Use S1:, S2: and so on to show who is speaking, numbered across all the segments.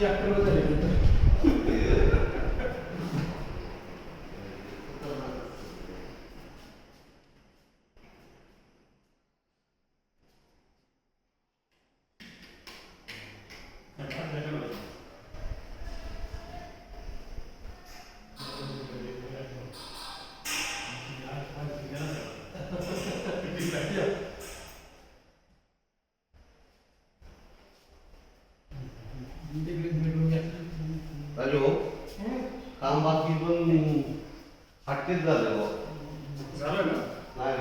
S1: tractor झाले
S2: hello काम बाकी पण हटकेच झालं बा
S3: झालं ना
S2: नाही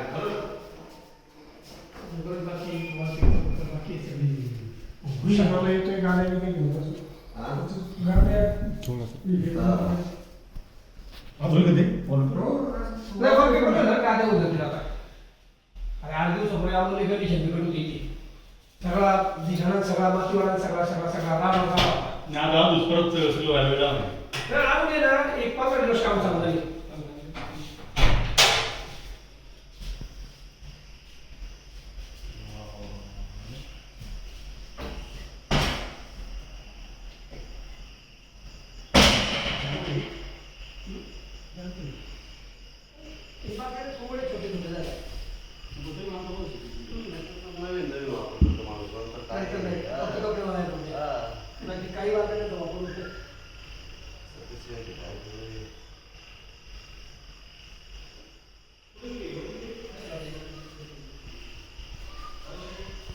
S1: मला येतोय गाड्या वगैरे घेऊन गाड्या
S3: अजून कधी
S1: नाही पण मी म्हटलं ना गाड्या होतं तुला आता अरे 8 दिवसापूर्वी आम्हाला कंडिशन बिघडून होती सगळा दिशाना सगळा मातीवाला सगळा राम
S3: आता दुष्परत सगळं व्हायला वेळ आहे
S1: नाही आणून ये ना एक 15 दिवस काम चालू झाली काही वाटत नाही